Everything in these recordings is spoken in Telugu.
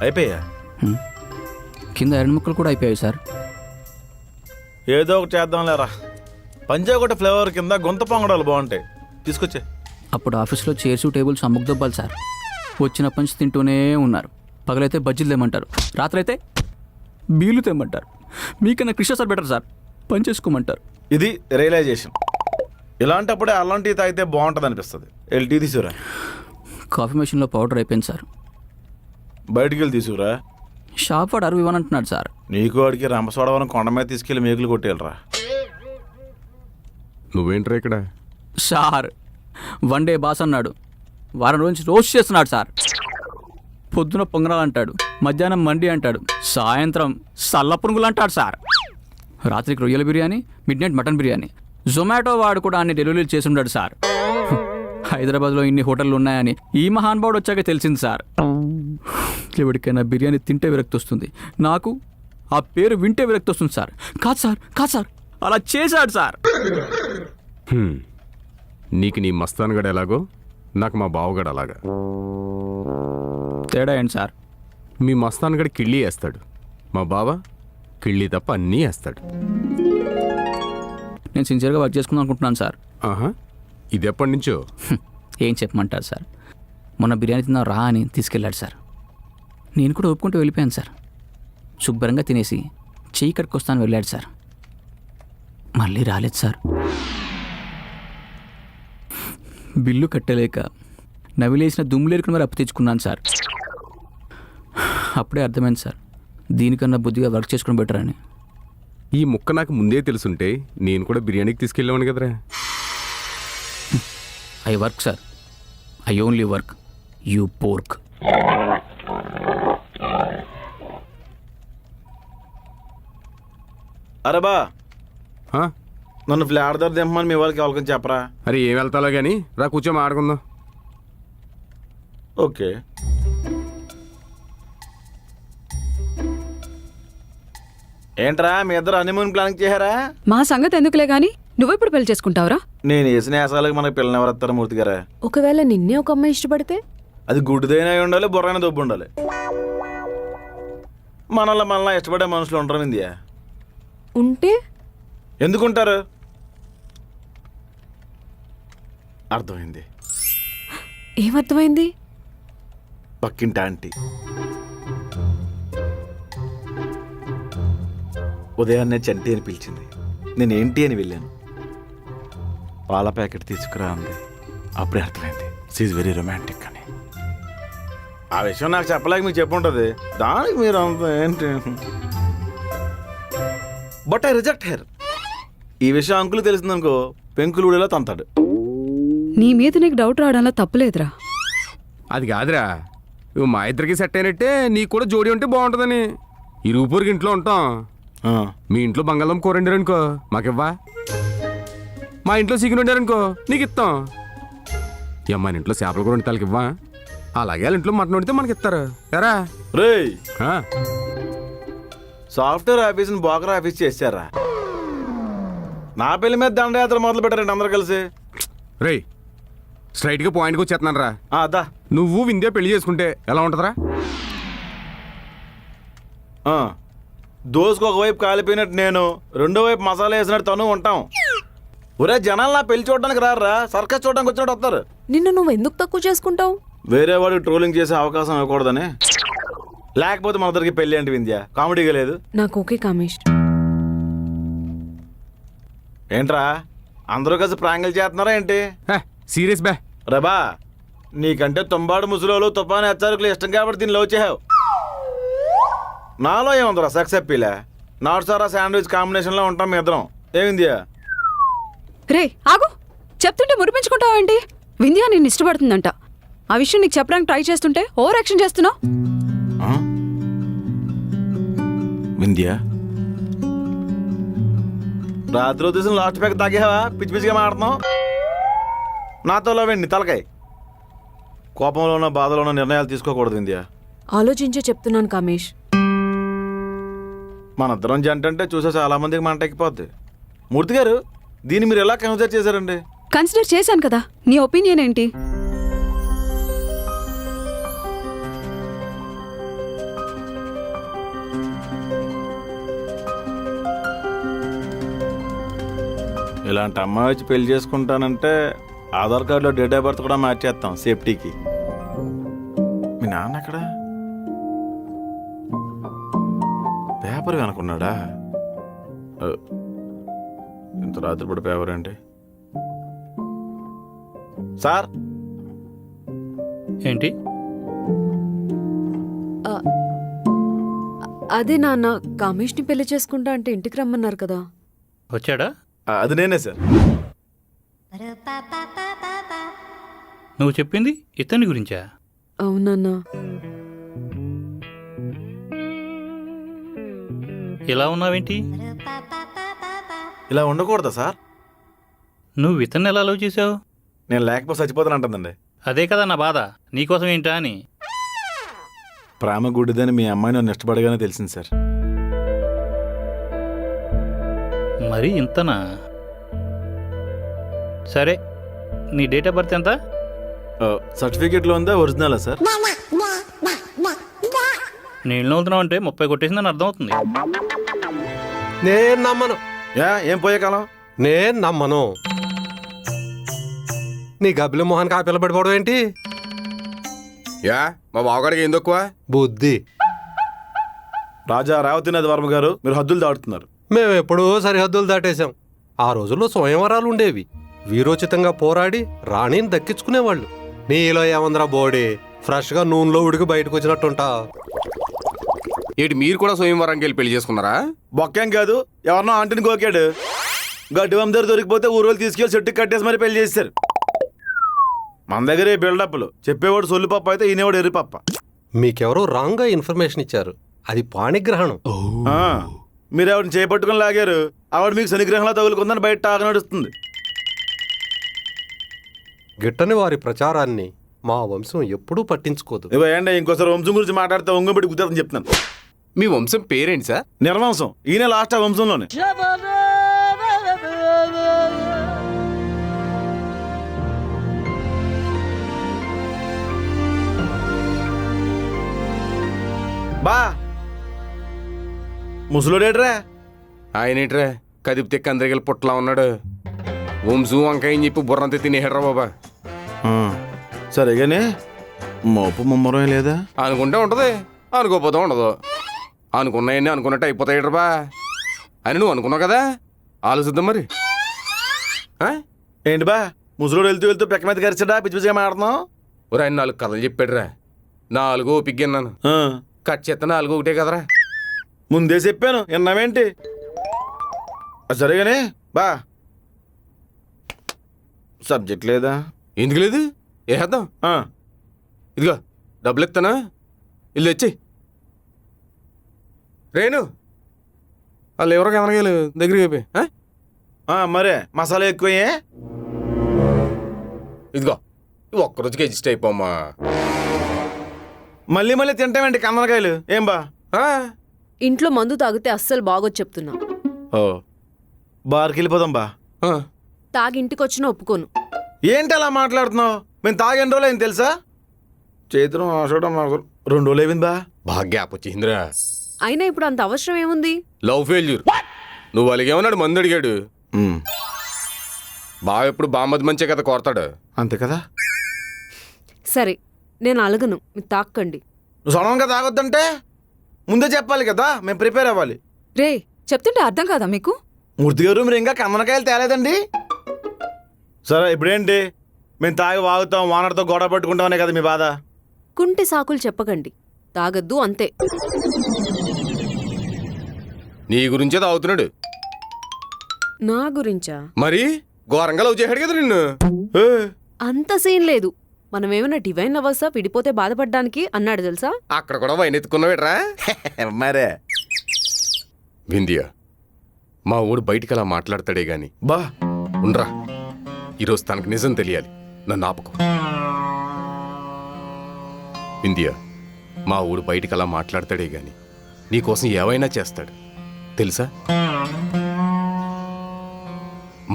అయిపోయా? కింద 2 ముక్కలు కూడా అయిపోయాయి సార్. ఏదో ఒకటి చేద్దాం లేరా. పంజాగుట్ట ఫ్లేవర్ కింద గుంత పొంగడాలు బాగుంటాయి, తీసుకొచ్చే. అప్పుడు ఆఫీస్లో చైర్స్ టేబుల్స్ అమ్ముకుదబ్బాలి సార్. వచ్చిన పంచి తింటూనే ఉన్నారు. పగలైతే బజ్జీలు తెమ్మంటారు, రాత్రి అయితే బీలు తెమ్మంటారు. మీకన్నా కృష్ణ సార్ బెటర్ సార్, పని చేసుకోమంటారు. ఇది రియలైజేషన్. ఇలాంటప్పుడే అల్లం టీ తాగితే బాగుంటుంది అనిపిస్తుంది. వెళ్ళి టీ తీసుకురా. కాఫీ మెషిన్లో పౌడర్ అయిపోయింది సార్. బయటికి వెళ్ళి తీసుకురా. షాప్ వాడు 60 ఇవ్వనంటున్నాడు సార్. నీకు వాడికి రంపసోడవరం కొండ మీద తీసుకెళ్ళి మేకులు కొట్టేయాలరా. నువ్వేంట్రా ఇక్కడ? సార్ వన్ డే బాస్ అన్నాడు, వారం రోజు రోస్ట్ చేస్తున్నాడు సార్. పొద్దున పొంగనాలు అంటాడు, మధ్యాహ్నం మండి అంటాడు, సాయంత్రం సల్ల పునుగులు అంటాడు సార్. రాత్రికి రొయ్యల biryani, mid night mutton biryani. Zomato వాడు కూడా అన్ని డెలివరీలు చేసి ఉన్నాడు సార్. హైదరాబాద్లో ఇన్ని హోటళ్ళు ఉన్నాయని ఈ మహానుభావుడు వచ్చాక తెలిసింది సార్. ఎవరికైనా బిర్యానీ తింటే విరక్తి వస్తుంది, నాకు ఆ పేరు వింటే విరక్తి వస్తుంది సార్. కాదు సార్, కాదు సార్, అలా చేశాడు సార్. నీకు నీ మస్తాన్గడ ఎలాగో నాకు మా బావగడ అలాగా. తేడా ఏంటి సార్? మీ మస్తాన్గడ కిళ్ళీ వేస్తాడు, మా బావ కిళ్ళీ తప్ప అన్నీ వేస్తాడు. నేను సిన్సియర్గా వర్క్ చేసుకుందాం అనుకుంటున్నాను సార్. ఆహా, ఇది ఎప్పటి నుంచో? ఏం చెప్పమంటారు సార్, మొన్న బిర్యానీ తిందాం రా అని తీసుకెళ్ళాడు సార్. నేను కూడా ఒప్పుకుంటూ వెళ్ళిపోయాను సార్. శుభ్రంగా తినేసి చెయ్యి కడుక్కొస్తాను వెళ్ళాడు సార్. మళ్ళీ రాలేదు సార్. బిల్లు కట్టలేక నవిలేసిన దుమ్ములేరుకుని మరి అప్పు తెచ్చుకున్నాను సార్. అప్పుడే అర్థమైంది సార్, దీనికన్నా బుద్ధిగా వర్క్ చేసుకుని బెటర్ అని. ఈ ముక్క నాకు ముందే తెలుసుంటే నేను కూడా బిర్యానీకి తీసుకెళ్ళాను కదరా. I work sir, I only work, you pork. అరే బా, ఆ? నన్ను ఫ్లాట్ దగ్గర దింపమని మీ వాళ్ళకి ఎవరికని చెప్పరా. అరే ఏం వెళ్తాలో కానీ రా, కూర్చో మాట్లాడుకుందాం. ఓకే. ఏంట్రా మీ ఇద్దరు హనీమూన్ ప్లానింగ్ చేశారా? మా సంగతి ఎందుకులే గాని నువ్వెప్పుడు పెళ్లి చేసుకుంటావురా? నేను వేసిన వేసాలకు మనకి పిల్లని ఎవరెత్తారా మూర్తి గారా? ఒకవేళ నిన్నే ఒక అమ్మాయి ఇష్టపడితే? అది గుడ్డుదైనా ఉండాలి, బుర్రైన దొబ్బు ఉండాలి. మనల్ని ఇష్టపడే మనుషులు ఉండరు ఇండియా. ఉంటే ఎందుకుంటారు? అర్థమైంది. ఏమర్థమైంది? పక్కింటి ఆంటీ ఉదయాన్నే చంటి అని పిలిచింది. నేను ఏంటి అని వెళ్ళాను. పాల ప్యాకెట్ తీసుకురా అంది. అప్పుడే అర్థమైంది షీఈ్ వెరీ రొమాంటిక్ అని. ఆ విషయం నాకు చెప్పలేక మీకు చెప్పుంటుంది, దానికి మీరు అంత ఏంటి. But I reject her. ఈ విషయం అంకులు తెలిసిందనుకో పెంకులు ఊడేలా తంతాడు. నీ మీద నీకు డౌట్ రావడంలో తప్పులేదురా. అది కాదురా, ఇవి మా ఇద్దరికి సెట్ అయినట్టే నీకు కూడా జోడి ఉంటే బాగుంటుందని. ఇరుగుపూరికి ఇంట్లో ఉంటాం, మీ ఇంట్లో బంగాళం కూర వండారనుకో మాకివ్వా, మా ఇంట్లో చికెన్ వండారనుకో నీకు ఇస్తాం. మన ఇంట్లో చేపల కూర వండి తలకి ఇవ్వా, అలాగే వాళ్ళ ఇంట్లో మటన్ వండితే మనకి ఇస్తారు. ఎరా రేయ్, సాఫ్ట్వేర్ ఆఫీస్ని బోకర్ ఆఫీస్ చేశారా? నా పెళ్లి మీద దండయాత్ర మొదలు పెట్టారండి అందరు కలిసి. రే స్ట్రైట్గా పాయింట్కి వచ్చేస్తున్నాను రా. అదా నువ్వు విందే పెళ్లి చేసుకుంటే ఎలా ఉంటుందిరా? దోసుకు ఒకవైపు కాలిపోయినట్టు నేను, రెండో వైపు మసాలా వేసినట్టు తను ఉంటాం. ఒరే జనాలు నా పెళ్లి చూడడానికి రారా, సర్కస్ చూడడానికి వచ్చినట్టు వస్తారు. నిన్ను నువ్వు ఎందుకు తక్కువ చేసుకుంటావు? వేరే వాడికి ట్రోలింగ్ చేసే అవకాశం ఇవ్వకూడదని. లేకపోతే మన దగ్గరికి పెళ్లి అంటే వింధ్యా కామెడీగా లేదు. నాకు ఓకే కామేష్. ఏంట్రా అందరూ కలిసి ప్రాంగిల్ చేస్తున్నారా ఏంటి? సీరియస్ బే రబా, నీకంటే తొంబాడు ముసలోలు తుఫాను హెచ్చరికలు ఇష్టం కాబట్టి దీన్ని లవ్ చేసావు. నాలో ఏముందిరా సెక్స్ అప్పీలే. నాటు సారా శాండ్విచ్ కాంబినేషన్లో ఉంటాం మీ ఇద్దరం. ఏమిందియా? రే ఆగు, చెప్తుంటే మురిపించుకుంటావేంటి? వింధ్యా నిన్ను ఇష్టపడుతుందంట. ఆ విషయం నీకు చెప్పడానికి ట్రై చేస్తుంటే ఓవర్ యాక్షన్ చేస్తున్నావు. వింధ్యా రాత్రి ఉద్దేశం లాస్ట్ ప్యాక్ తాగేవా? పిచ్చి పిచ్చిగా మాడుతున్నావు. నాతో వెండి తలకాయ. కోపంలోనో బాధలోనో నిర్ణయాలు తీసుకోకూడదు వింధ్యా. ఆలోచించే చెప్తున్నాను కామేష్. మనిద్దరం జంట అంటే చూసే చాలా మందికి మంట ఎక్కిపోద్ది. మూర్తి గారు, దీన్ని మీరు ఎలా కన్సిడర్ చేశారండి? కన్సిడర్ చేశాను కదా, నీ ఒపీనియన్ ఏంటి? ఇలాంటి అమ్మాయి వచ్చి పెళ్లి చేసుకుంటానంటే ఆధార్ కార్డులో డేట్ ఆఫ్ బర్త్ కూడా మార్చేస్తాం సేఫ్టీకి. మీ నాన్న ఎక్కడ? పేపర్ అనుకున్నాడా? ఇంత రాత్రిపూట పేపర్ ఏంటి? సార్ ఏంటి? అదే నాన్న, కామేష్ని పెళ్లి చేసుకుంటా అంటే ఇంటికి రమ్మన్నారు కదా. వచ్చాడా? అది నేనే సార్. నువ్వు చెప్పింది ఇతని గురించా? అవునన్నా. ఇలా ఉన్నావేంటి? ఇలా ఉండకూడదా సార్? నువ్వు ఇతన్ని ఎలా లవ్ చేసావు? నేను లేకపోతే చచ్చిపోతాను అంటుందండి. అదే కదా నా బాధ, నీకోసం ఏంటా అని. ప్రేమ గుడ్డిదని మీ అమ్మాయి నన్ను ఇష్టపడగానే తెలిసింది సార్. మరి ఇంతనా? సరే, నీ డేట్ ఆఫ్ బర్త్ ఎంత? సర్టిఫికేట్లో ఉందా, ఒరిజినలా సార్? నీళ్ళు అవుతున్నావు అంటే 30 కొట్టేసిందని అర్థం అవుతుంది. నేను నమ్మను. ఏం పోయే కాలం? నేను నమ్మను. నీ గబ్బిలి మొహానికి ఆ పిల్ల పడిపోవడం ఏంటి? యా మా బావగాడికి ఏం తక్కువ? బుద్ధి. రాజా రేవతినాథ్ వర్మ గారు, మీరు హద్దులు దాటుతున్నారు. మేము ఎప్పుడూ సరిహద్దులు దాటేశాం. ఆ రోజుల్లో స్వయంవరాలు ఉండేవి. వీరోచితంగా పోరాడి రాణిని దక్కించుకునేవాళ్ళు. నీలో ఏమందరా బోడి, ఫ్రెష్గా నూనెలో ఉడికి బయటకు వచ్చినట్టుంటా. ఏంటి మీరు కూడా స్వయంవరానికి వెళ్ళి పెళ్లి చేసుకున్నారా? బొక్కేం కాదు, ఎవరినో ఆంటీని గోకాడు. గడ్డి వందరు దొరికిపోతే ఊరోళ్ళు తీసుకెళ్లి చెట్టుకి కట్టేసి మరి పెళ్లి చేశారు. మన దగ్గర ఈ బిల్డప్లు చెప్పేవాడు సొల్లు పప్ప అయితే ఈనేవాడు ఎర్రి పప్ప. మీకెవరో రాంగ్గా ఇన్ఫర్మేషన్ ఇచ్చారు. అది పాణిగ్రహణం. మీరు ఆవిడని చేపట్టుకుని లాగారు. ఆవిడ మీకు శనిగ్రహంలో తగులుకుందని బయట టాక నడుస్తుంది. గిట్టని వారి ప్రచారాన్ని మా వంశం ఎప్పుడూ పట్టించుకోదు. ఇగో ఏంటి, ఇంకోసారి వంశం గురించి మాట్లాడితే ఒంగబెట్టి గుర్తుందని చెప్తున్నాను. మీ వంశం పేరేంటి సార్? నిర్వంశం. ఈయన లాస్ట్ ఆ వంశంలోనే. బా ముసలోడేట్రా? ఆయన ఏంట్రా కదిపితే కందరిగల పుట్టలా ఉన్నాడు. వంశం వంకాయ అని చెప్పి బుర్రంతా తినేహడ్రా బాబా. సరేగానే మోపు ముమ్మరం లేదా? అనుకుంటే ఉంటది, అనుకోపోతే ఉండదు. అనుకున్నాయన్నీ అనుకున్నట్టు అయిపోతాయి బా అని నువ్వు అనుకున్నావు కదా, ఆలోచిద్దాం మరి. ఏంటి బా ముసలోడు వెళ్తూ వెళ్తూ పెక్క మీద గరిచాడా? పిచ్చి పిచ్చిగా మాడుతున్నావు. ఒరే ఆయన 4 కథలు చెప్పాడురా. 4 పిగ్గన్నాను. కట్ చేత 4 ఒకటే కదరా. ముందే చెప్పాను, విన్నావేంటి? సరేగానే బా సబ్జెక్ట్ లేదా? ఎందుకు లేదు, వేసేద్దాం. ఇదిగో డబ్బులు ఇస్తానా, ఇల్లు వచ్చి రేణు వాళ్ళు ఎవరో కనగలు దగ్గరికి అయిపోయి. మరే మసాలా ఎక్కువే. ఇదిగో ఇవి ఒక్కరోజుకి అడ్జస్ట్ అయిపోమ్మా. మళ్ళీ మళ్ళీ తింటామేంటి కన్నరకాయలు? ఏం బా? ఇంట్లో మందు తాగితే అస్సలు బాగోదు చెప్తున్నా. ఓ బార్కి వెళ్ళిపోదాం బా. తాగి ఇంటికి వచ్చినా ఒప్పుకోను. ఏంటి అలా మాట్లాడుతున్నావు? మేము తాగి ఎన్ని రోజులు అయింది తెలుసా? చేతులు 2 రోజులు అయిపోయింది బా. బాగా గ్యాప్ వచ్చిందిరా. అయినా ఇప్పుడు అంత అవసరం ఏముంది? Love failure. నువ్వు అలిగేమన్నాడు, మందు అడిగాడు. బావ ఎప్పుడు బామ్మది మంచే కదా కోరతాడు. అంతే కదా. సరే నేను అలగను, మీరు తాక్కండి. నువ్వు సడన్గా తాగొద్దంటే ముందే చెప్పాలి కదా, మేము ప్రిపేర్ అవ్వాలి. రే చెప్తుంటే అర్థం కాదా మీకు? మూర్తి గారు మీరు ఇంకా కమ్మనకాయలు తేలేదండి. సరే ఇప్పుడేంటి, మేము తాగి వాగుతాం, వానర్తో గొడవ పట్టుకుంటామనే కదా మీ బాధ? కుంటి సాకులు చెప్పకండి, తాగద్దు అంతే. నీ గురించే తాగుతున్నాడు. నా గురించా? మరి ఘోరంగా లవ్ చేశాడు కదా నిన్ను. అంత సీన్ లేదు. మనమేమైనా డివైన్ లవర్సా విడిపోతే బాధపడ్డానికి అన్నాడు తెలుసా? అక్కడ కూడా వైన్ ఎత్తుకున్నావేట్రా? మరే విందియా మా ఊడు బయటికి అలా మాట్లాడతాడే గాని బా ఉండ్రా, ఈరోజు తనకు నిజం తెలియాలి. నన్ను ఆపకు. విందియా మా ఊడు బయటికి అలా మాట్లాడతాడే గాని నీకోసం ఏవైనా చేస్తాడు తెలుసా?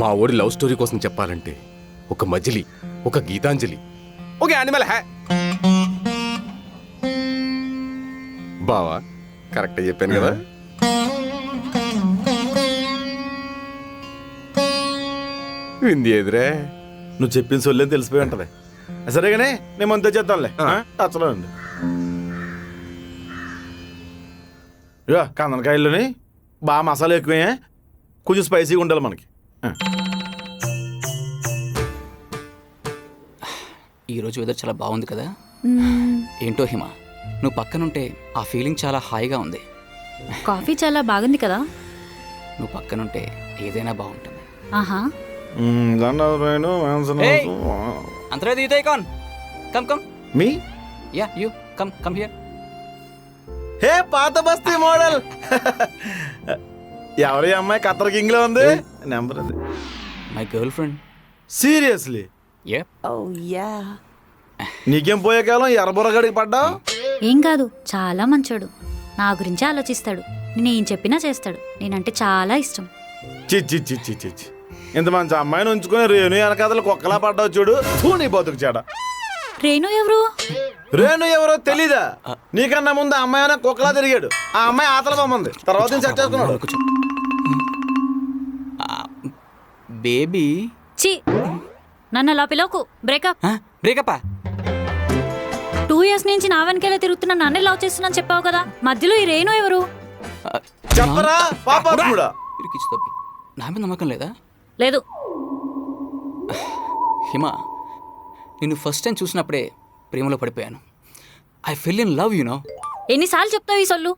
మా ఊడి లవ్ స్టోరీ కోసం చెప్పాలంటే ఒక మజిలీ, ఒక గీతాంజలి, ఒక యానిమల్ హ్యా. బావా కరెక్ట్ చెప్పాను కదా? వింది ఎదురే. నువ్వు చెప్పిన సొల్లేని తెలిసిపోయి ఉంటది. సరేగానే నేను అంతే చేద్దాంలే. టచ్లో ఉంది. ఇక కందనకాయల్లోని బాగా మసాలా ఎక్కువే, కొంచెం స్పైసీగా ఉండాలి మనకి. ఈరోజు వెదర్ చాలా బాగుంది కదా. ఏంటో హిమ, నువ్వు పక్కనుంటే ఆ ఫీలింగ్ చాలా హాయిగా ఉంది. కాఫీ చాలా బాగుంది కదా. నువ్వు పక్కనుంటే ఏదైనా బాగుంటుంది. ఆహా. అంతరే దిగుతాయి కాన్. Come come. మీ yeah you come come here. Hey పాత బస్తీ మోడల్. ఎవరి అమ్మాయి కత్తర్ కింగ్ లో ఉంది? నెంబర్ అది. My girl friend. Seriously? Yeah. నీకేం పోయే కాలం ఎర్రబుర్రగడికి పడ్డావు? ఏం కాదు, చాలా మంచోడు. నా గురించి ఆలోచిస్తాడు. నేను ఏం చెప్పినా చేస్తాడు. నేనంటే చాలా ఇష్టం. చిచ్చి చిచ్చి చిచ్చి, ఇంత మంచి అమ్మాయిని ఉంచుకుని రేణు వెనకాతలు కుక్కలా పడ్డావు చూడు. నీ బతుకు చేడ. రేణు ఎవరు? రేణు ఎవరో తెలీదా? నీకన్నా ముందు ఆ అమ్మాయి అయినా కుక్కలా తిరిగాడు. ఆ అమ్మాయి ఆతల బొమ్మంది, తర్వాత సెట్ చేసుకున్నాడు. బేబీ. చి, నన్ను అలా పిలవకు. బ్రేకప్. బ్రేకప్పా? 2 years నుంచి నా వెనకాలే తిరుగుతున్నా, నన్నే లవ్ చేస్తున్నాను చెప్పావు కదా. మధ్యలో ఈ రేణు ఎవరు? చెప్పరా పాపాత్ముడా. నా మీద నమ్మకం లేదా? లేదు. హిమ, నిన్ను ఫస్ట్ టైం చూసినప్పుడే ప్రేమలో పడిపోయాను. I fell in love, you know. ఎన్నిసార్లు చెప్తావు ఈ సొల్లు?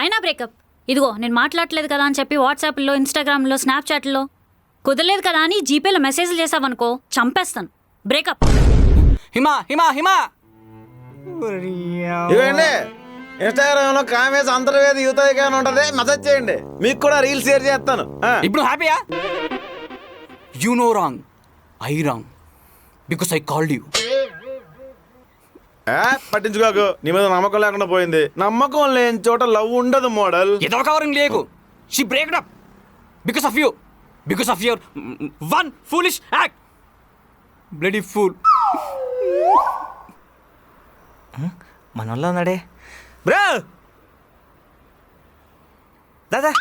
అయినా బ్రేకప్. ఇదిగో నేను మాట్లాడలేదు కదా అని చెప్పి వాట్సాప్లో, ఇన్స్టాగ్రామ్లో, స్నాప్చాట్లో కుదరలేదు కదా అని జీపేలో మెసేజ్లు చేసావనుకో చంపేస్తాను. బ్రేకప్. హిమ హిమ హిమ. ఇవ్వండి, ఇన్స్టాగ్రామ్ లో కామేసి అంతర్వేద యువత ఉంటది, మెసేజ్ చేయండి. మీకు కూడా రీల్ షేర్ చేస్తాను. ఇప్పుడు హ్యాపీయా? You know wrong, I wrong, because I called you. పట్టించుకోకు, నీ మీద నమ్మకం లేకుండా పోయింది. నమ్మకం లేని చోట లవ్ ఉండదు మోడల్. ఏదో కవరింగ్ లేకు. She breaked up because of you, because of your one foolish act. Bloody fool. మనోళ్ళ ఉన్నాడే బ్రో. దాదా,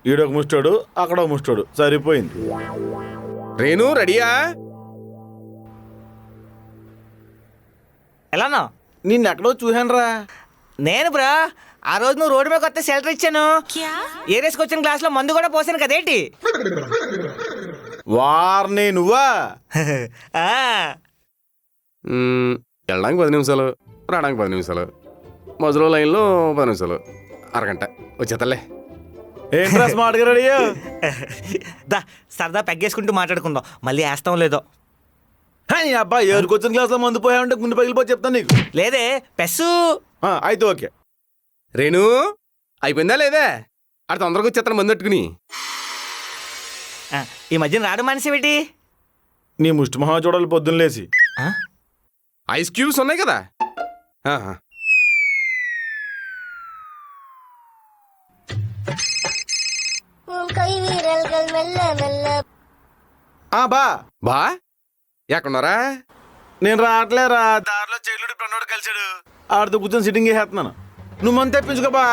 ఈడొక ముస్టాడు, అక్కడ ఒక ముస్టాడు, సరిపోయింది. రేణు రెడీయా? ఎలానో? నిన్నెక్కడో చూసాను రా. నేను బ్రో, ఆ రోజు నువ్వు రోడ్డు మీద కొత్త షెల్టర్ ఇచ్చాను. ఏరేసుకు వచ్చిన గ్లాస్ లో మందు కూడా పోసాను కదేంటి? వార్ని నువ్వా? ఆ, వెళ్ళడానికి 10 నిమిషాలు, రావడానికి 10 నిమిషాలు, మధ్యలో లైన్లో 10 నిమిషాలు, అరగంట వచ్చేతలే. ఏంట్రా స్మార్ట్గా రెడీ? దా సరదా పెగ్గేసుకుంటూ మాట్లాడుకుందాం, మళ్ళీ వేస్తాం లేదో. అబ్బా, ఏరుకొచ్చిన గ్లాస్ లో మందు పోయావంటే గుండె పగిలిపోయి చెప్తాను నీకు. లేదే పెస్సు. అయితే ఓకే. రేణు అయిపోయిందా లేదా? అక్కడ తొందరగా వచ్చేస్తాను మందు పెట్టుకుని. ఈ మధ్యన రాడు మనిషి పెట్టి నీ ముష్టి మహా చూడాలి పొద్దున్న లేచి. ఐస్ క్యూబ్స్ ఉన్నాయి కదా. బా బా ఎక్కడున్నారా? నేను రావట్లేరా, దారిలో చెల్లుడు ప్రణోడు కలిసాడు, ఆడితో కూర్చొని సిట్టింగ్ చేసేస్తున్నాను. నువ్వు మంది తెప్పించుకో బా,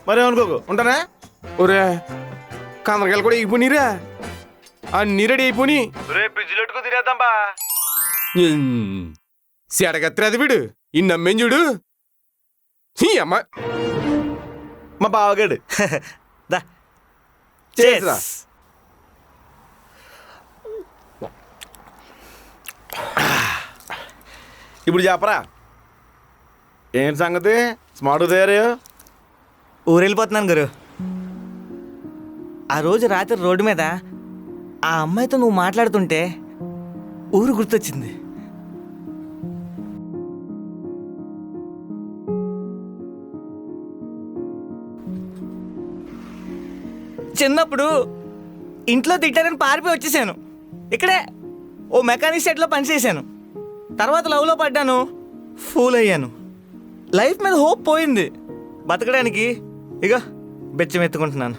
మరేమనుకోకు. ఉంటానే. ఒరే కందరకాయలు కూడా అయిపోయినరా, అన్నీ రెడీ అయిపోయి. రేపు పిజ్జులెట్టుకో తినేద్దాం బా. సెడగత్రి అది వీడు, ఈ నమ్మేం చూడు. అమ్మ మా బావగాడు. దా చేసిరా. ఇప్పుడు చెప్పరా ఏంటి సంగతి? స్మార్ట్ తయారయ్యో. ఊరెళ్ళిపోతున్నాను గురు. ఆ రోజు రాత్రి రోడ్డు మీద ఆ అమ్మాయితో నువ్వు మాట్లాడుతుంటే ఊరు గుర్తొచ్చింది. చిన్నప్పుడు ఇంట్లో తిట్టారని పారిపోయి వచ్చేసాను. ఇక్కడే ఓ మెకానిక్ సెట్లో పనిచేశాను. తర్వాత లవ్లో పడ్డాను, ఫూల్ అయ్యాను. లైఫ్ మీద హోప్ పోయింది. బతకడానికి ఇక బెచ్చం ఎత్తుకుంటున్నాను.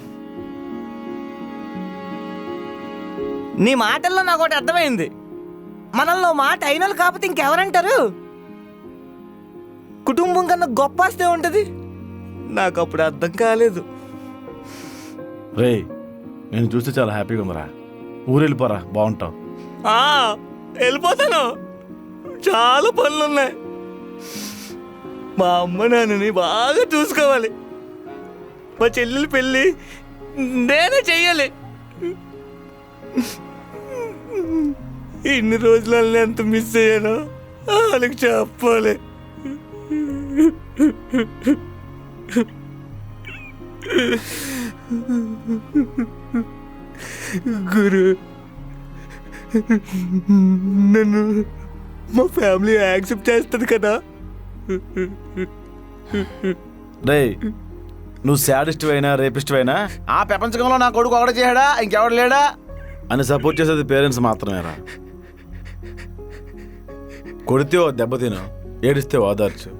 నీ మాటల్లో నాకు ఒకటి అర్థమైంది. మనల్లో మాట అయినోళ్ళు కాకపోతే ఇంకెవరంటారు? కుటుంబం కన్నా గొప్ప ఆస్తే ఉంటుంది. నాకు అప్పుడు అర్థం కాలేదు. రే, నేను చూస్తే చాలా హ్యాపీగా ఉందిరా. ఊరు వెళ్ళిపోరా, బాగుంటావు. వెళ్ళిపోతాను. చాలా పనులున్నాయి. మా అమ్మ నాన్నని బాగా చూసుకోవాలి. మా చెల్లెలు పెళ్ళి నేనే చెయ్యాలి. ఇన్ని రోజులని ఎంత మిస్ అయ్యానో వాళ్ళకి చెప్పాలి. గురు, నన్ను మా ఫ్యామిలీ యాక్సెప్ట్ చేస్తుంది కదా? రేయ్, నువ్వు శాడిస్ట్ అయినా రేపిస్ట్ అయినా ఆ ప్రపంచంలో నా కొడుకు ఒకటే చేయడా, ఇంకెవడు లేడా అని సపోర్ట్ చేసేది పేరెంట్స్ మాత్రమేరా. కొడితే ఓ దెబ్బ తిను, ఏడిస్తే ఓదార్చు.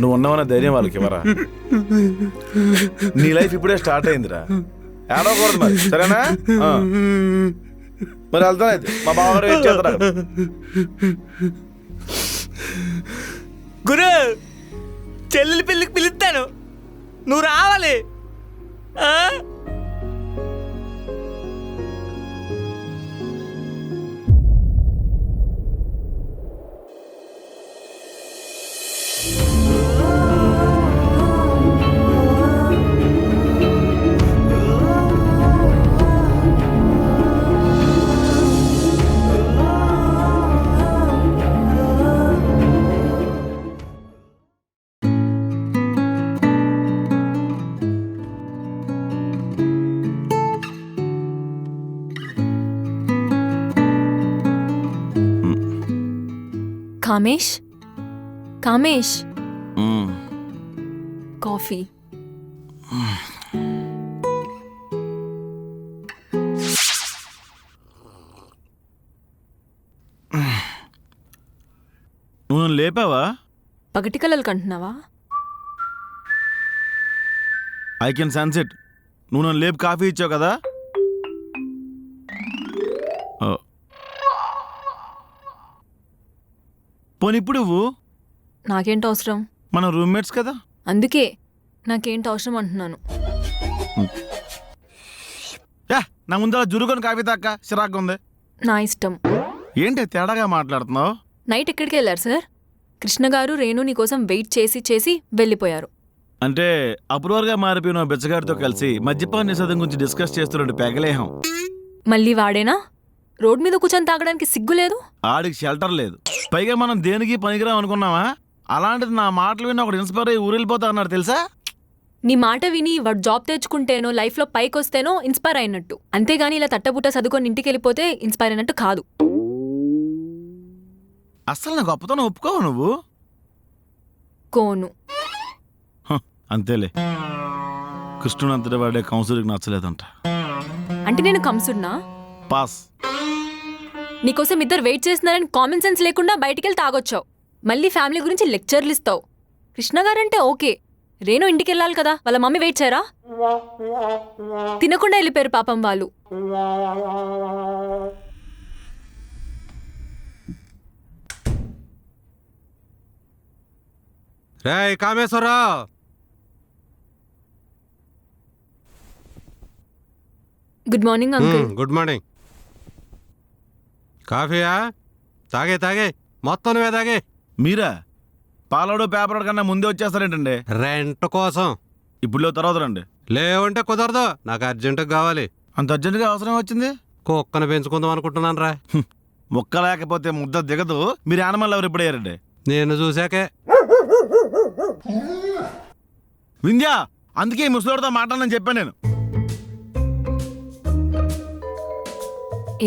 నువ్వు ఉన్నావన్న ధైర్యం వాళ్ళకి ఇవ్వరా. నీ లైఫ్ ఇప్పుడే స్టార్ట్ అయిందిరా, ఏడవకూడదు మరి, సరేనా? మరి వెళ్తాను అయితే, మా బావగారు వెయిట్ చేస్తారా. గురు, చెల్లెలి పెళ్ళికి పిలుస్తాను, నువ్వు రావాలి. కామేష్, కామేష్, కాఫీ. నువ్వు నన్ను లేపావా? పగటి కలలు కంటున్నావా? I can sense it. నువ్వు నన్ను లేపు కాఫీ ఇచ్చావు కదా. పోనీ ఇప్పుడు నువ్వు నాకేంటి అవసరం? మన రూమ్మేట్స్ కదా. అందుకే నాకేంటి అవసరం అంటున్నాను. యా, నా ముందు అలా జురుకొని కాఫీ తాక్క చిరాకు ఉంది. నా ఇష్టం. ఏంటి తేడాగా మాట్లాడుతున్నావు? నైట్ ఎక్కడికి వెళ్ళారు సార్? కృష్ణ గారు రేణు నీ కోసం వెయిట్ చేసి చేసి వెళ్ళిపోయారు. అంటే అప్రూవర్గా మారిపోయిన బిచ్చగాడితో కలిసి మద్యపాన నిషేధం గురించి డిస్కస్ చేస్తున్నట్టు పెగలేహం. మళ్ళీ వాడేనా? రోడ్ మీద కూర్చొని తాగడానికి సిగ్గు లేదు? ఆడికి షెల్టర్ లేదు, పైగా మనం దేనికి పనికిరాం అనుకున్నావా? అలాంటిది నా మాటలు విని ఒకటి ఇన్స్పైర్ అయ్యి ఊరెళ్ళిపోతా అన్నాడు తెలుసా. నీ మాట విని వాడు జాబ్ తెచ్చుకుంటేనో లైఫ్లో పైకి వస్తేనో ఇన్స్పైర్ అయినట్టు, అంతేగాని ఇలా తట్టబుట్ట చదువుకొని ఇంటికి వెళ్ళిపోతే ఇన్స్పైర్ అయినట్టు కాదు. అస్సలు నా గొప్పతనం ఒప్పుకోవు నువ్వు. కోను. అంతేలే, కృష్ణుడు అంతటి వాడే కౌన్సిలింగ్ నచ్చలేదంట. అంటే నేను కంసుడినా? పాస్. నీకోసం ఇద్దరు వెయిట్ చేస్తున్నారని కామన్ సెన్స్ లేకుండా బయటికి వెళ్ళి తాగొచ్చావు. మళ్ళీ ఫ్యామిలీ గురించి లెక్చర్లు ఇస్తావు. కృష్ణ గారంటే ఓకే, రేణు ఇంటికి వెళ్ళాలి కదా, వాళ్ళ మమ్మీ వెయిట్ చేయరా? తినకుండా వెళ్ళిపోయారు పాపం వాళ్ళు. రేయ్ Kameswara Rao, good morning uncle. Good morning. కాఫీయా? తాగే తాగే, మొత్తం నువ్వే తాగే. మీరా? పాలోడు పేపర్ కన్నా ముందే వచ్చేస్తారేంటండి? రెంట్ కోసం. ఇప్పుడు తర్వాత రండి. లేవంటే కుదరదు, నాకు అర్జెంటుగా కావాలి. అంత అర్జెంటుగా అవసరం వచ్చింది? కుక్కను పెంచుకుందాం అనుకుంటున్నాను రా. మొక్క లేకపోతే ముద్ద దిగదు. మీరు యానిమల్ ఎవరు ఎప్పుడయ్యారండి? నేను చూశాకే. వింధ్యా, అందుకే ఈ ముసలోడితో మాట్లాడనని చెప్పాను నేను.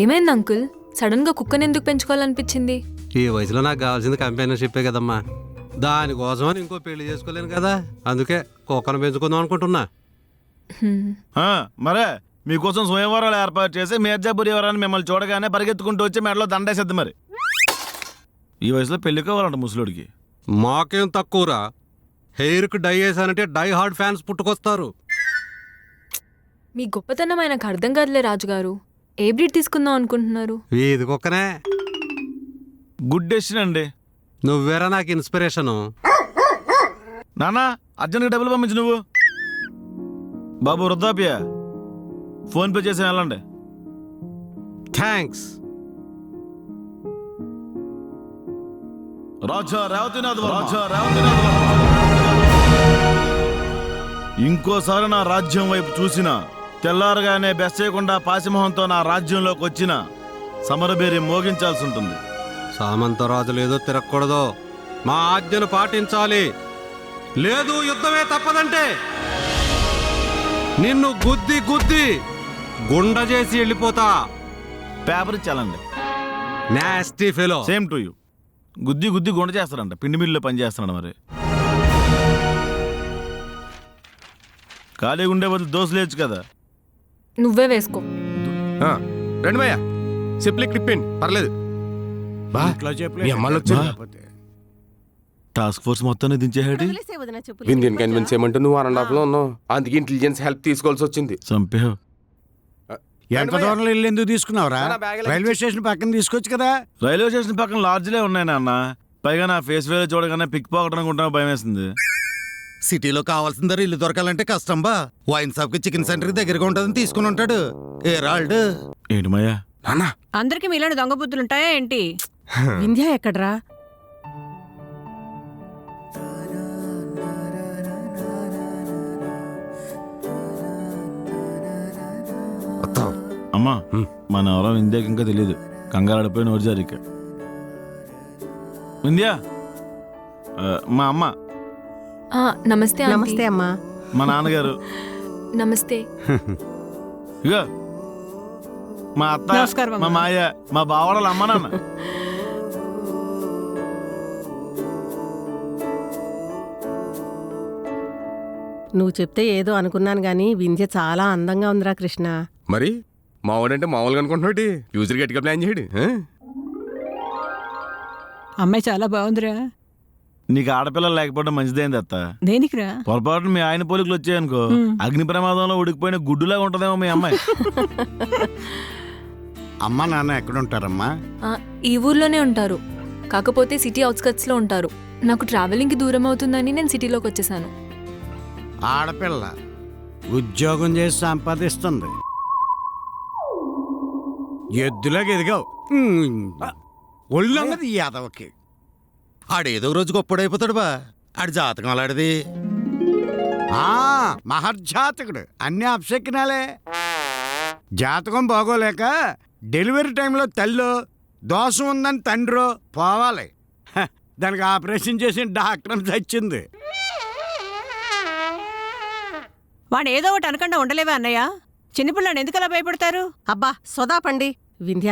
ఏమైంది అంకుల్? సడన్ గా కుక్కని ఎందుకు పెంచుకోవాలనిపించింది? ఈ వయసులో నాకు కావాల్సింది కంపెనీషిప్పే కదమ్మా. దానికోసమని ఇంకో పెళ్లి చేసుకోలేను కదా, అందుకే కుక్కను పెంచుకుందాం అనుకుంటున్నా. మరే మీకోసం స్వయంవరాలు ఏర్పాటు చేసి మీర్జాపూర్ ఎవరని మిమ్మల్ని చూడగానే పరిగెత్తుకుంటూ వచ్చి మెడలో దండేసేద్ది. మరి ఈ వయసులో పెళ్లి కావాలంట ముసలోడికి. మాకేం తక్కువరా, హెయిర్కి డై వేసానంటే డై హార్డ్ ఫ్యాన్స్ పుట్టుకొస్తారు. మీ గొప్పతనం ఆయనకు అర్థం కాదులే రాజుగారు. ఏ బ్రీడ్ తీసుకుందాం అనుకుంటున్నారు? వీధి కుక్కనే. గుడ్ డెసిషన్ అండి. నువ్వేరా నాకు ఇన్స్పిరేషను. నానా, అర్జెంట్గా డబ్బులు పంపించు నువ్వు. బాబు వృద్ధాప్య, ఫోన్పే చేసి వెళ్ళండి. థ్యాంక్స్. ఇంకోసారి నా రాజ్యం వైపు చూసిన తెల్లారగానే బెస్సేయకుండా పాసిమోహంతో నా రాజ్యంలోకి వచ్చిన సమరబేరి మోగించాల్సి ఉంటుంది. సామంతరాజులు ఏదో తిరగకూడదు, మా ఆజ్ఞను పాటించాలి. లేదు యుద్ధమే తప్పదంటే నిన్ను గుద్ది గుద్ది గుండ చేసి వెళ్ళిపోతా. పేపర్ ఇచ్చాలండి. Nasty fellow. Same to you. గుద్ది గుద్ది గుండ చేస్తాడంట, పిండి మిల్లులో పని చేస్తున్నాడు. మరి ఖాళీగా ఉండే బదులు దోశ లేచ్చు కదా. నువ్వే వేసుకో. రండి భయ్యా, చెప్పలే క్లిప్పిండి పర్లేదు. బా మీ అమ్మాళ్ళు వచ్చారు. టాస్క్ ఫోర్స్ మొత్తాన్ని దించేహాడి. వింధ్యన్ కన్విన్స్ చేయమంటే నువ్వు 1.5 లో ఉన్నావు, అందుకే ఇంటెలిజెన్స్ హెల్ప్ తీసుకోవాల్సి వచ్చింది. చంపేహో. ఎంత దూరంలో వెళ్ళి ఎందుకు తీసుకున్నావురా? రైల్వే స్టేషన్ పక్కన తీసుకోవచ్చు కదా. రైల్వే స్టేషన్ పక్కన లాడ్జ్లే ఉన్నాయి నాన్న. పైగా నా ఫేస్ వేరే చూడగానే పిక్ పాకెట్ అనుకుంటా, భయం వేసింది. సిటీలో కావాల్సిన ధర ఇల్లు దొరకాలంటే కష్టం బా. వైన్ షాప్ కి చికెన్ సెంటర్ దగ్గరగా ఉంటుందని తీసుకుని ఉంటాడు. ఏ రాల్డ్ ఏంటి మాయా? నాన్న అందరికి మీలాంటి దొంగ బుద్ధులుంటాయా ఏంటి? వింధ్య ఎక్కడ్రా? అమ్మా, మన ఎవరో వింధ్యాకి ఇంకా తెలియదు. కంగారాడిపోయి నోరు జారిక. వింధ్యా, మా అమ్మ. నమస్తే. నమస్తే అమ్మా. మా నాన్నగారు. నమస్తే. ఇగో మా అత్త, నమస్కారం అమ్మా. మా మాయ, మా బావడలు అమ్మ నాన్న. నువ్వు చెప్తే ఏదో అనుకున్నాను గాని వింధ్య చాలా అందంగా ఉందిరా కృష్ణ. మరి మావాడంటే మామూలుగా అనుకుంటున్నాడు, ఫ్యూచర్ గట్టిగా ప్లాన్ చేయడు. అమ్మాయి చాలా బాగుందిరా. నీకు ఆడపిల్లలు లేకపోవడం మంచిదైంది అత్త. దేనికిరా? పొరపాటున మీ ఆయన పోలికలు వచ్చాయనుకో, అగ్ని ప్రమాదంలో ఉడికిపోయిన గుడ్డులాగా ఉంటదేమో మీ అమ్మాయి. అమ్మా నాన్న ఎక్కడుంటారమ్మా? ఈ ఊర్లోనే ఉంటారు, కాకపోతే సిటీ అవుట్స్కట్స్ లో ఉంటారు. నాకు ట్రావెలింగ్ కి దూరం అవుతుందని నేను సిటీలోకి వచ్చేసాను. ఆడపిల్ల ఉద్యోగం చేసి సంపాదిస్తుంది. ఎద్దులాగా ఎదిగావు. ఒళ్ళన్నది యాదవకి. ఆడేదో రోజు గొప్పడైపోతాడు బా. ఆడి జాతకం అలాడిది. మహర్జాతకుడు, అన్ని అప్సెక్కినాలే. జాతకం బాగోలేక డెలివరీ టైంలో తల్లో దోషం ఉందని తండ్రో పోవాలి. దానికి ఆపరేషన్ చేసిన డాక్టర్ చచ్చింది. వాడు ఏదో ఒకటి అనకుండా ఉండలేవా అన్నయ్య? చిన్నపిల్లని ఎందుకు అలా భయపడతారు? అబ్బా సోదాపండి. వింధ్య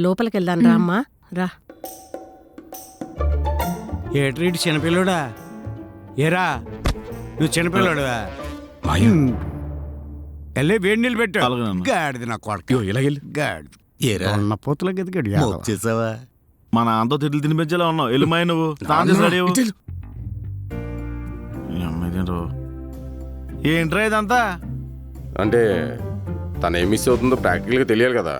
లోపలికి వెళ్దాం రా అమ్మా, రా. ఏట్రీటి చిన్నపిల్లోడా? ఏరా నువ్వు చిన్నపిల్లోడువా? వెళ్ళి వేడి నీళ్ళు పెట్టు. అలాగే నాన్న. గాడిది నా కొడుకు. ఇలాగెళ్ళి గాడిది. ఏరా ఉన్న పూతల గదిగాడు చేసావా? మా నాన్నతో తిట్లు తినిపించేలా ఉన్నావు. ఎల్లుమాయి నువ్వు స్నానం చేసి రెడీ అవ్వు. ఈ అమ్మాయి ఇదేంటో. ఏంట్రా ఇదంతా? అంటే తను ఏం మిస్ అవుతుందో ప్రాక్టికల్గా తెలియాలి కదా.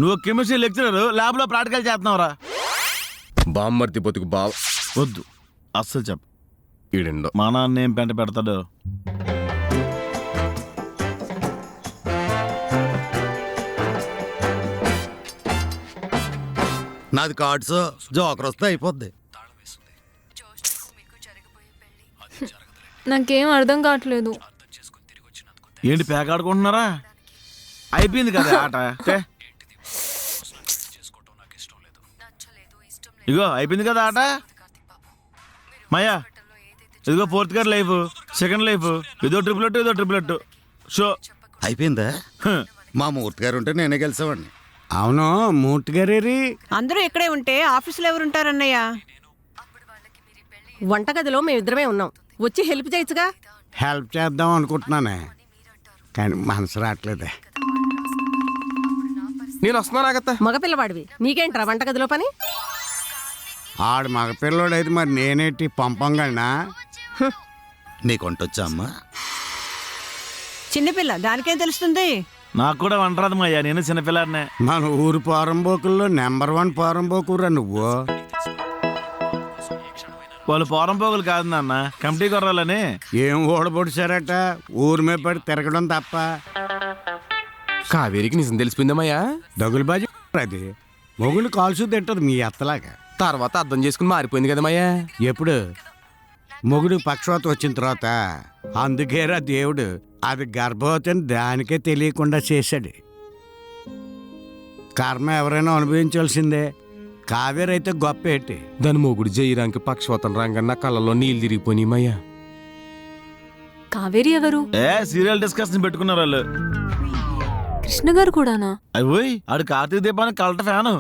నువ్వు కెమిస్ట్రీ లెక్చరర్, ల్యాబ్ లో ప్రాక్టికల్ చేస్తున్నావురా. బామ్మర్తి బతుకు బావ వద్దు అస్సలు చెప్ప. ఈడెండో మా నాన్న ఏం పెంట పెడతాడు. నాది కార్డ్స్ జోకర్ వస్తే అయిపోద్ది. నాకేం అర్థం కావట్లేదు. ఏంటి పేకాడుకుంటున్నారా? అయిపోయింది కదా ఆట. ఇగో అయిపోయింది కదా ఆట. మాయా ఇదిగో 4th గారి లైఫ్, 2nd లైఫ్, ఇదో ట్రిపులెట్, ఇదో ట్రిపులెట్ షో అయిపోయిందా? మా మూర్తి గారు ఉంటే నేనే గెలిచేవాడిని. అవును, మూర్తి గారేరి. అందరూ ఇక్కడే ఉంటే ఆఫీసులో ఎవరుంటారన్నయ్య? వంటగదిలో మేమిద్దరమే ఉన్నాం, వచ్చి హెల్ప్ చేయొచ్చుగా. హెల్ప్ చేద్దాం అనుకుంటున్నానే, కానీ మనసు రావట్లేదే. నేను వస్తున్నాను ఆగత్తా. మగపిల్లవాడివి, నీకేంట్రా వంటగదిలో పని? ఆడు మగపిల్లోడైతే మరి నేనేంటి పంపంగానా? నీకు వంటొచ్చా అమ్మా? చిన్నపిల్ల, దానికేం తెలుస్తుంది? నాకు కూడా వంటరాదు మాయ్యా, నేను చిన్నపిల్లాడినే. మన ఊరు పోరంబోకుల్లో నెంబర్ 1 పోరంబోకురా నువ్వు. వాళ్ళు పోరంపోగులు కాదు నాన్న, కమిటీ కొర్రాలని. ఏం ఓడబొడిచారట? ఊరి మీద పడి తిరగడం తప్ప. కావేరికి నిజం తెలిసిపోయిందమ్మయ్యా. దగులుబాజీ అది మొగుడు కాల్చు తింటది మీ అత్తలాగా. తర్వాత అర్థం చేసుకుని మారిపోయింది కదమ్మయ్యా. ఎప్పుడు మొగుడు పక్షవాత వచ్చిన తర్వాత అందుకేరా దేవుడు అది గర్భవతిని దానికే తెలియకుండా చేశాడు. కర్మ ఎవరైనా అనుభవించాల్సిందే. కావేరి అయితే గొప్ప ఏంటి? దాని మొగుడు జయరాంకి పక్షవాతం రంగన్న కళ్ళలో నీళ్ళు తిరిగిపోయినామయ్యా. కావేరి ఎవరు? సీరియల్ డిస్కషన్ పెట్టుకున్నారు వాళ్ళు. కృష్ణ గారు కూడానా? అయ్యి ఆడు కార్తీక దీపానికి కలట ఫ్యాను.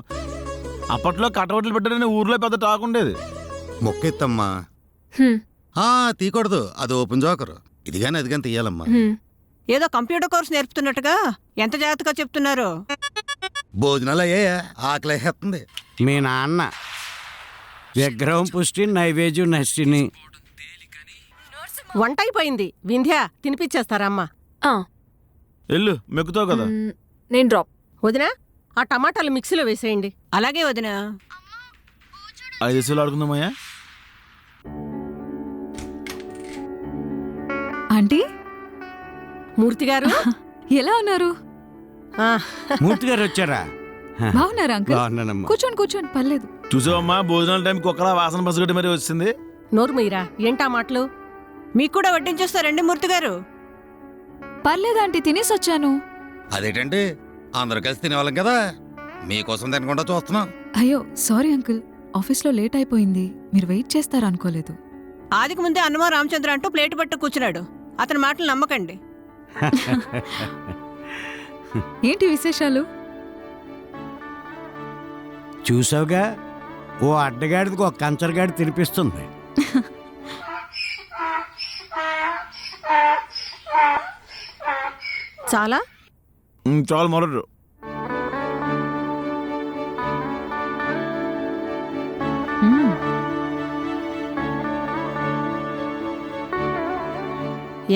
అప్పట్లో కటౌట్లు పెట్టారని ఊర్లో పెద్ద టాక్ ఉండేది. మొక్కెత్తమ్మా. హ్మ్, తీయకూడదు, అది ఓపెన్ జోకరు. ఇది కానీ అది కానీ తీయాలమ్మా. హ్మ్. ఏదో కంప్యూటర్ కోర్స్ నేర్పుతున్నట్టుగా ఎంత జాగ్రత్తగా చెప్తున్నారు. భోజనాలు అయ్యాయా? ఆకలేస్తుంది. మీ నాన్న విగ్రహం పుష్టి నైవేద్యం నష్టిని. వంట అయిపోయింది. వింధ్య తినిపించేస్తారమ్మా. ఆ, ఎల్లు మెక్కుతావు కదా. నేను డ్రాప్. వదినా ఆ టమాటాలు మిక్సీలో వేసేయండి. అలాగే వదినా. 5 నిమిషాలు ఆడుకుందామయ్యా. ఆంటీ మూర్తి గారు ఎలా ఉన్నారు? మూర్తి గారు వచ్చారా? బాగున్నారా అంకుల్? బాగున్నానమ్మా. కూర్చోండి పర్లేదు. చూసావమ్మా, భోజనాల టైంకి ఒక్కలా వాసన పసగట్టి మరీ వచ్చింది. నోరు మీరా ఏంటా మాటలు? మీకు కూడా వడ్డించేస్తారండి మూర్తి గారు? పర్లేదు ఆంటీ, తినేసి వచ్చాను. అదేంటంటే అందరు కలిసి తినేవాళ్ళం కదా, మీకోసం తినకుండా చూస్తున్నాం. అయ్యో సారీ అంకుల్, ఆఫీస్లో లేట్ అయిపోయింది. మీరు వెయిట్ చేస్తారా అనుకోలేదు. ఆదికి ముందే అన్నమో రామచంద్ర అంటూ ప్లేట్ పట్టు కూర్చున్నాడు. అతని మాటలు నమ్మకండి. ఏంటి విశేషాలు? చూసావుగా, ఓ అడ్డగాడికి ఒక కంచరగాడి తినిపిస్తుంది. చాలా చాలు మొరడు.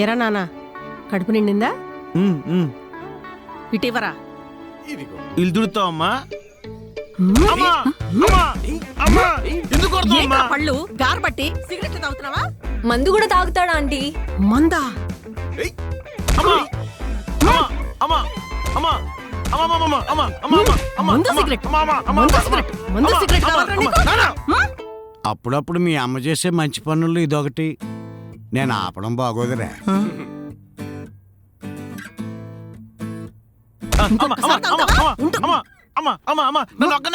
ఏరా నాన్న, కడుపు నిండిందా? ఇటీవరా ఇల్లు తుడుతావమ్మా. పళ్ళు గారబట్టి సిగరెట్ తాగుతున్నావా? మందు కూడా తాగుతాడా ఆంటీ? మందా? అప్పుడప్పుడు మీ అమ్మ చేసే మంచి పనులు ఇదొకటి. నేను ఆపడం బాగోదురా.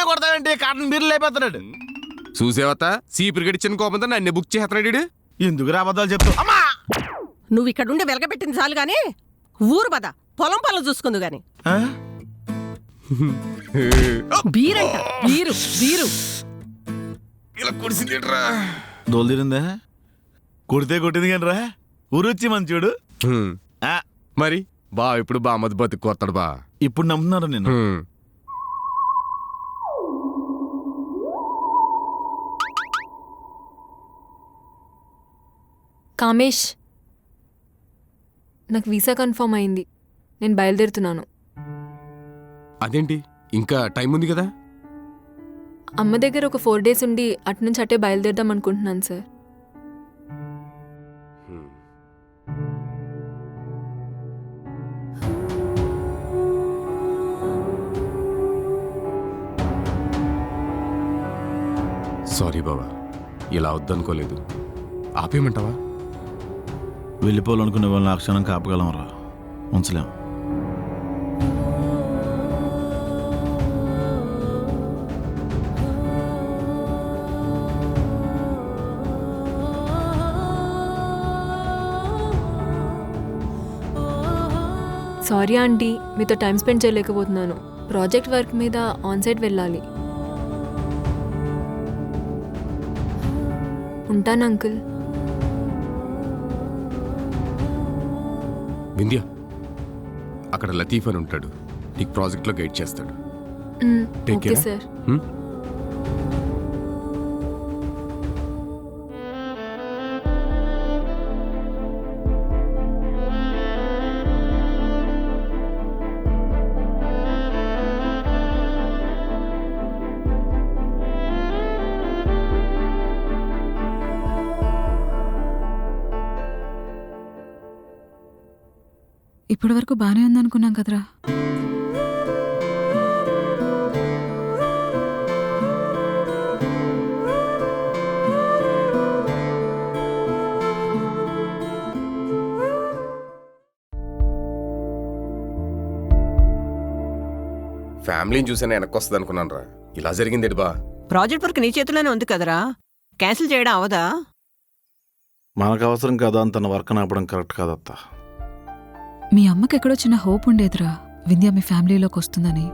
కొడతావేంటి? కాటన్ బీర్లు లేకపోతున్నాడు. చూసేవత సీపురు గడిచిన కోపంతో నన్ను బుక్ చేస్తున్నాడు. ఎందుకు రాబద్దాలు చెప్తావు? నువ్వు ఇక్కడుండి వెలగబెట్టింది చాలు గాని ఊరు పద, పొలం పనులు చూసుకుందు గాని. బీరంట, బీరు బీరు. ఇలా కుడిసింది దోలు తీరిందా? కొడితే కొట్టింది కానీ రా, ఊరొచ్చి మంచోడు. మరి బా ఇప్పుడు బామ్మది బతుకు కొత్తాడు బా. ఇప్పుడు నమ్ముతున్నారు నేను. కామేష్, నాకు వీసా కన్ఫర్మ్ అయింది. నేను బయలుదేరుతున్నాను. అదేంటి ఇంకా టైం ఉంది కదా? అమ్మ దగ్గర ఒక 4 days ఉండి అటు నుంచి అట్టే బయలుదేరదాం అనుకుంటున్నాను సార్. సారీ బాబా, ఇలా వద్దనుకోలేదు. ఆపేయమంటావా? వెళ్ళిపోవాలనుకునే వాళ్ళని ఆ క్షణం కాపగలమరా, ఉంచలేం. సారీ ఆంటీ, మీతో టైం స్పెండ్ చేయలేకపోతున్నాను. ప్రాజెక్ట్ వర్క్ మీద ఆన్సైట్ వెళ్ళాలి. ఉంటాను అంకుల్. వింధ్య, అక్కడ లతీఫ్ అని ఉంటాడు, నీకు ప్రాజెక్ట్లో గైడ్ చేస్తాడు. Take okay care. సార్. ఇప్పటి వరకు బానే ఉందనుకున్నాం కదరా. ఫ్యామిలీని చూసాను వెనక్కి వస్తుంది అనుకున్నాను రా, ఇలా జరిగింది బా. ప్రాజెక్ట్ వర్క్ నీ చేతిలోనే ఉంది కదరా, క్యాన్సిల్ చేయడం అవదా? మనకు అవసరం కదా అని తన వర్క్ ఆపడం కరెక్ట్ కాదత్త. మీ అమ్మకి ఎక్కడో చిన్న హోప్ ఉండేదిరా, వింధ్య మీ ఫ్యామిలీలోకి వస్తుందని.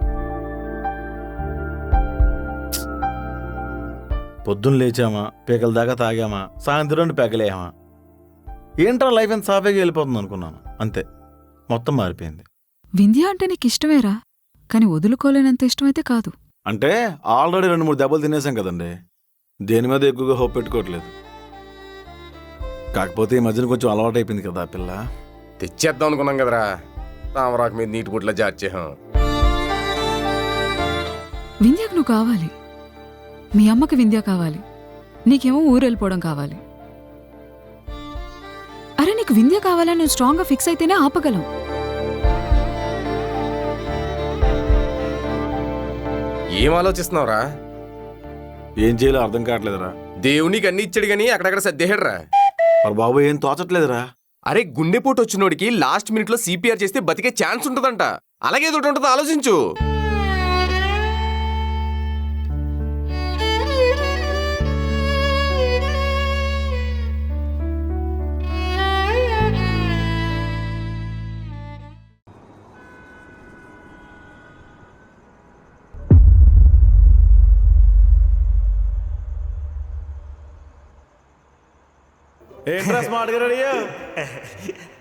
పొద్దున్న లేచామా, పేకల దాకా తాగామా, సాయంత్రం పేకలేమా, ఏంట్రా లైఫ్ ఎంత సాఫీగా వెళ్ళిపోతుంది అనుకున్నాను. అంతే, మొత్తం మారిపోయింది. వింధ్య అంటే నీకు ఇష్టమేరా, కానీ వదులుకోలేనంత ఇష్టమైతే కాదు. అంటే ఆల్రెడీ 2-3 దెబ్బలు తినేసాం కదండి, దేని మీద ఎక్కువగా హోప్ పెట్టుకోవట్లేదు. కాకపోతే ఈ మధ్యన కొంచెం అలవాటు అయిపోయింది కదా ఆ పిల్ల. తెచ్చేద్దాం అనుకున్నాం కదరా, తామరాకు మీద నీటి పుట్ల జార్చేహం. వింధ్యకు నువ్వు కావాలి, మీ అమ్మకి వింధ్య కావాలి, నీకేమో ఊరు వెళ్ళిపోవడం కావాలి. అరే నీకు వింధ్య కావాలని నువ్వు స్ట్రాంగ్గా ఫిక్స్ అయితేనే ఆపగలం. ఏం ఆలోచిస్తున్నావురా? ఏం చేయాలో అర్థం కావట్లేదురా. దేవునికి అన్ని ఇచ్చాడు గానీ అక్కడక్కడ సర్దేహాడురా. మరి బాబు ఏం తోచట్లేదురా. అరే గుండెపోటు వచ్చినోడికి లాస్ట్ మినిట్ లో సిపిఆర్ చేస్తే బతికే ఛాన్స్ ఉంటుందంట, అలాగే ఎదుటి ఉంటుందో ఆలోచించు. ఏంట్రా స్మార్ట్గా రెడీ?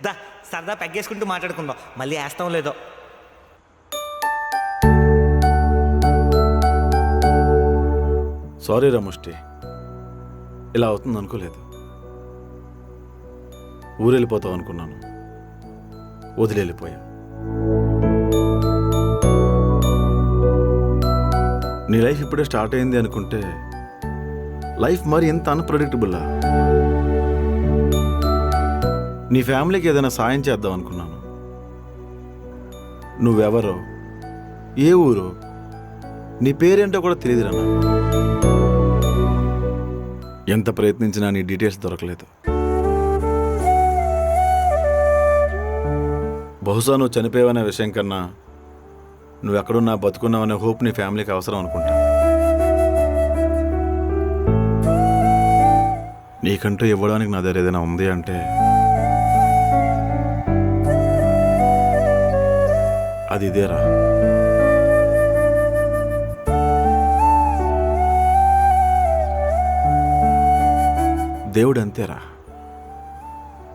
దా సరదా పెగ్గేసుకుంటూ మాట్లాడుకుందాం, మళ్ళీ వేస్తాం లేదో. సారీ రముష్టి, ఇలా అవుతుంది అనుకోలేదు. ఊరెళ్ళిపోతావు అనుకున్నాను, వదిలేళ్ళిపోయా. నీ లైఫ్ ఇప్పుడే స్టార్ట్ అయింది అనుకుంటే లైఫ్ మరి ఎంత అన్ప్రెడిక్టబుల్లా. నీ ఫ్యామిలీకి ఏదైనా సాయం చేద్దాం అనుకున్నాను. నువ్వెవరో, ఏ ఊరో, నీ పేరేంటో కూడా తెలియదురా నాకు. ఎంత ప్రయత్నించినా నీ డీటెయిల్స్ దొరకలేదు. బహుశా నువ్వు చనిపోయావనే విషయం కన్నా నువ్వు ఎక్కడున్నా బతుకున్నావనే హోప్ నీ ఫ్యామిలీకి అవసరం అనుకుంటా. నీకంటూ ఇవ్వడానికి నా దగ్గర ఏదైనా ఉంది అంటే అది ఇదేరా. దేవుడు అంతేరా,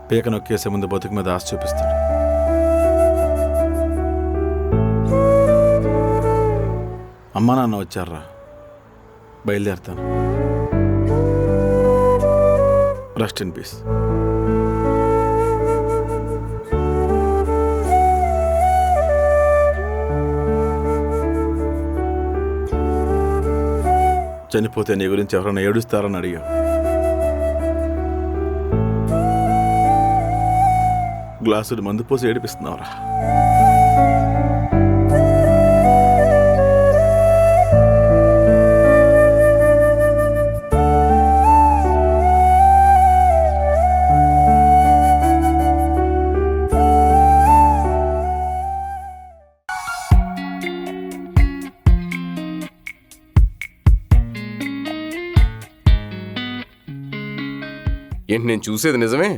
పీక నొక్కేసే ముందు బతుకు మీద ఆశ చూపిస్తాడు. అమ్మా నాన్న వచ్చారా, బయలుదేరుతాను. Rest in peace. చనిపోతే నీ గురించి ఎవరైనా ఏడుస్తారని అడిగా. గ్లాసుడు మందు పోసి ఏడిపిస్తున్నావురా. ఏంటి నేను చూసేది నిజమే?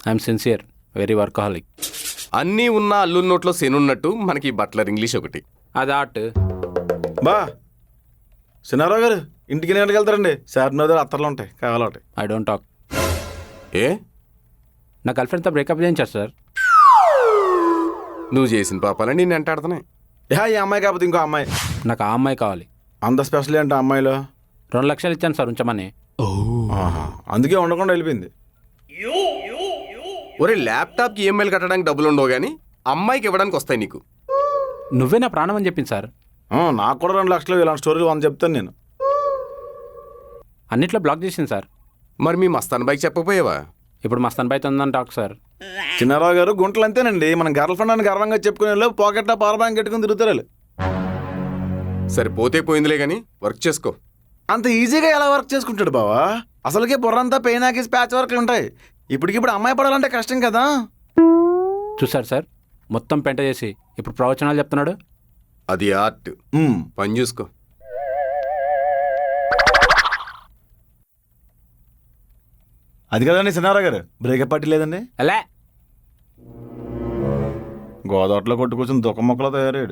I'm sincere, very workaholic. అన్నీ ఉన్న అల్లు నోట్లో శనున్నట్టు మనకి బట్లర్ ఇంగ్లీష్ ఒకటి. అది ఆర్ట్. బా సినారావు గారు, ఇంటికి ఎన్ని గంటలకు వెళ్తారండి? సార్ నా దగ్గర అత్తర్లు ఉంటాయి, కావాలంటే. I don't talk. ఏ నా గర్ల్ ఫ్రెండ్తో బ్రేకప్ చేయించారు సార్. నువ్వు చేసిన పాపాలని నేను వెంటాడుతున్నాయి. ఈ అమ్మాయి కాకపోతే ఇంకో అమ్మాయి. నాకు ఆ అమ్మాయి కావాలి. అంత స్పెషల్ ఏంటి అమ్మాయిలో? 2 లక్షలు ఇచ్చాను సార్ ఉంచమని. అందుకే ఉండకుండా వెళ్ళిపోయింది. ఒరే ల్యాప్టాప్కి ఈఎంఐలు కట్టడానికి డబ్బులు ఉండవు కానీ అమ్మాయికి ఇవ్వడానికి వస్తాయి నీకు. నువ్వే నా ప్రాణం అని చెప్పింది సార్. నాకు కూడా 2 లక్షలు ఇలాంటి స్టోరీలు అని చెప్తాను నేను. అన్నిట్లో బ్లాక్ చేసింది సార్. మరి మీ మస్తాన్ బైక్ చెప్పకపోయావా? ఇప్పుడు మస్తాన్ బైక్ ఉందని టాక్ సార్. చిన్నారావు గారు, గుంటలు అంతేనండి. మనం గర్ల్ ఫ్రెండ్ అని గర్వంగా చెప్పుకునే పాకెట్లో పవర్ బ్యాంక్ పెట్టుకుని తిరుగుతారు. సరే పోతే పోయిందిలే కానీ వర్క్ చేసుకో. అంత ఈజీగా ఎలా వర్క్ చేసుకుంటాడు బావా? అసలుకే బుర్రంతా పెయినాకి ప్యాచ్ వర్క్లు ఉంటాయి. ఇప్పటికిప్పుడు అమ్మాయి పడాలంటే కష్టం కదా. చూసారు సార్, మొత్తం పెంట చేసి ఇప్పుడు ప్రవచనాలు చెప్తున్నాడు. అది ఆర్ట్. పని చూసుకో. అది కదండి సినారా గారు, బ్రేకప్ పార్టీ లేదండి. ఎలా గోదావరిలో కొట్టుకొచ్చిన దుఃఖ మొక్కలో తయారయ్యాడు.